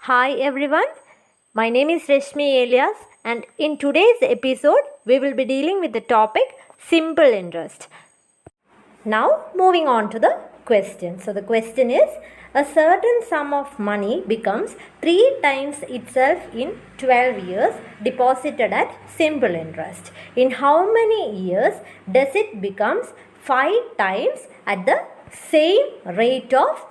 Hi everyone, my name is Reshmi Elias and in today's episode we will be dealing with the topic simple interest. Now moving on to the question. So the question is, a certain sum of money becomes 3 times itself in 12 years deposited at simple interest. In how many years does it becomes 5 times at the same rate of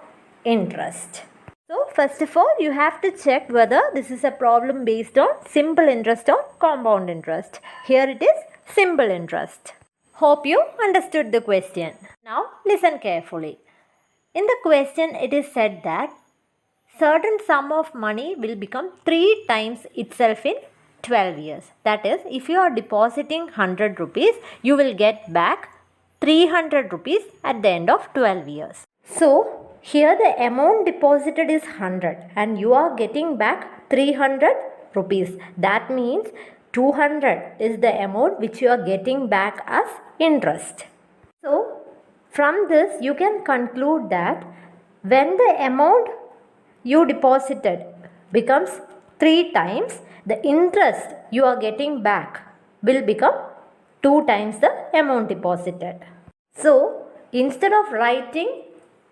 interest? So first of all, you have to check whether this is a problem based on simple interest or compound interest. Here it is simple interest. Hope you understood the question. Now listen carefully. In the question it is said that certain sum of money will become 3 times itself in 12 years. That is, if you are depositing 100 rupees, you will get back 300 rupees at the end of 12 years. So, here the amount deposited is 100 and you are getting back 300 rupees. That means 200 is the amount which you are getting back as interest. So, from this you can conclude that when the amount you deposited becomes 3 times, the interest you are getting back will become 2 times the amount deposited. So, instead of writing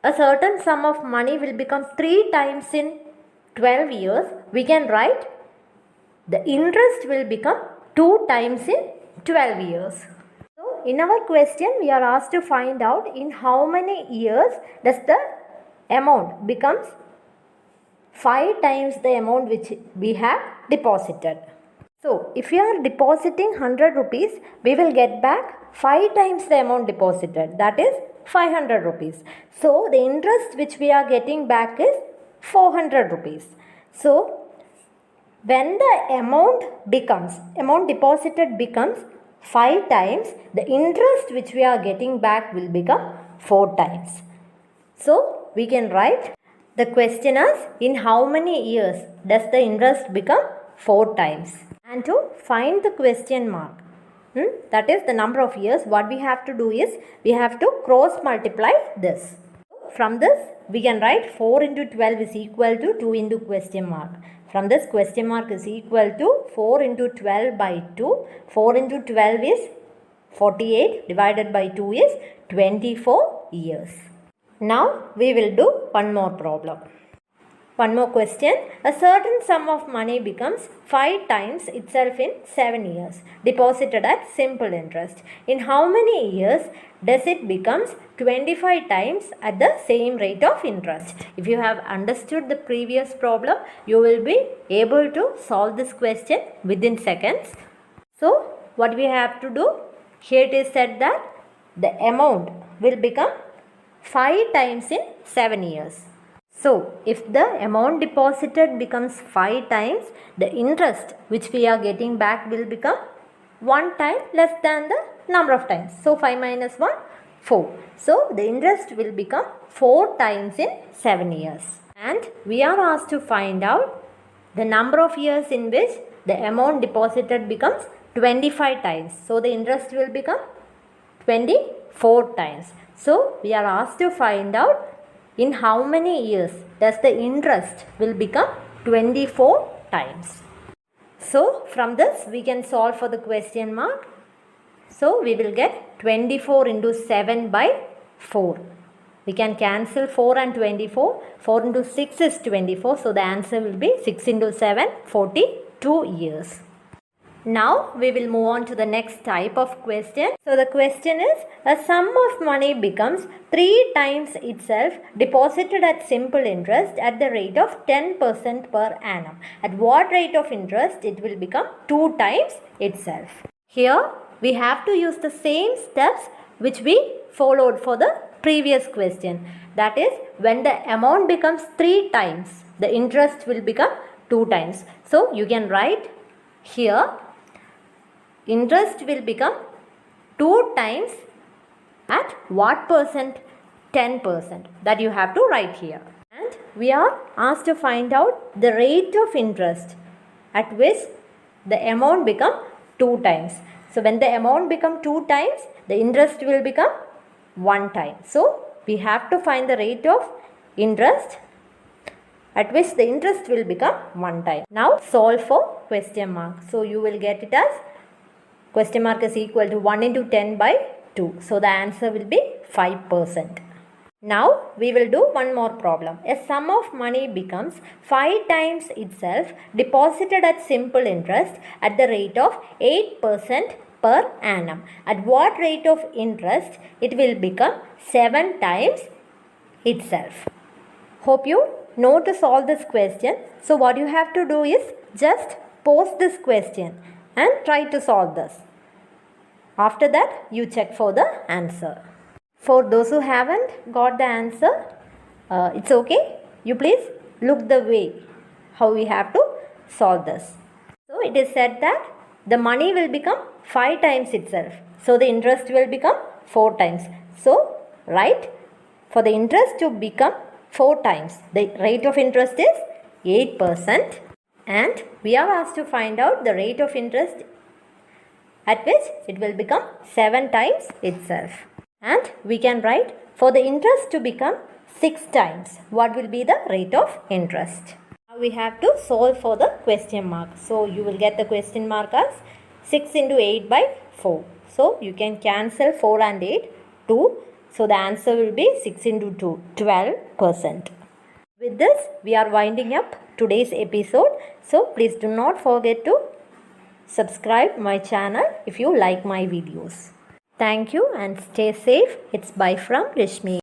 a certain sum of money will become 3 times in 12 years, we can write the interest will become 2 times in 12 years. So, in our question, we are asked to find out in how many years does the amount becomes 5 times the amount which we have deposited. So, if we are depositing 100 rupees, we will get back 5 times the amount deposited, that is 500 rupees. So, the interest which we are getting back is 400 rupees. So, when the amount deposited becomes 5 times, the interest which we are getting back will become 4 times. So, we can write the question as, in how many years does the interest become 4 times? And to find the question mark, that is the number of years, what we have to do is, we have to cross multiply this. From this, we can write 4 into 12 is equal to 2 into question mark. From this, question mark is equal to 4 into 12 by 2. 4 into 12 is 48, divided by 2 is 24 years. Now, we will do one more problem. One more question. A certain sum of money becomes 5 times itself in 7 years, deposited at simple interest. In how many years does it becomes 25 times at the same rate of interest? If you have understood the previous problem, you will be able to solve this question within seconds. So, what we have to do? Here it is said that the amount will become 5 times in 7 years. So, if the amount deposited becomes 5 times, the interest which we are getting back will become 1 time less than the number of times. So, 5 minus 1, 4. So, the interest will become 4 times in 7 years. And we are asked to find out the number of years in which the amount deposited becomes 25 times. So, the interest will become 24 times. So, we are asked to find out in how many years does the interest will become 24 times. So, from this we can solve for the question mark. So, we will get 24 into 7 by 4. We can cancel 4 and 24. 4 into 6 is 24. So, the answer will be 6 into 7, 42 years. Now, we will move on to the next type of question. So, the question is, a sum of money becomes 3 times itself deposited at simple interest at the rate of 10% per annum. At what rate of interest it will become 2 times itself? Here, we have to use the same steps which we followed for the previous question. That is, when the amount becomes 3 times, the interest will become 2 times. So, you can write here, interest will become 2 times at what percent? 10%. That you have to write here. And we are asked to find out the rate of interest at which the amount become 2 times. So, when the amount become 2 times, the interest will become 1 time. So, we have to find the rate of interest at which the interest will become 1 time. Now solve for question mark. So you will get it as question mark is equal to 1 into 10 by 2. So the answer will be 5%. Now we will do one more problem. A sum of money becomes 5 times itself deposited at simple interest at the rate of 8% per annum. At what rate of interest it will become 7 times itself? Hope you know to solve this question. So what you have to do is just pause this question and try to solve this. After that you check for the answer. For those who haven't got the answer, it's okay. You please look the way how we have to solve this. So it is said that the money will become 5 times itself. So the interest will become 4 times. So right, for the interest to become 4 times, the rate of interest is 8%, and we are asked to find out the rate of interest at which it will become 7 times itself. And we can write, for the interest to become 6 times, what will be the rate of interest? Now we have to solve for the question mark. So you will get the question mark as 6 into 8 by 4. So you can cancel 4 and 8, 2. So the answer will be 6 into 2, 12%. With this, we are winding up today's episode. So please do not forget to subscribe my channel if you like my videos. Thank you and stay safe. It's bye from Reshmi.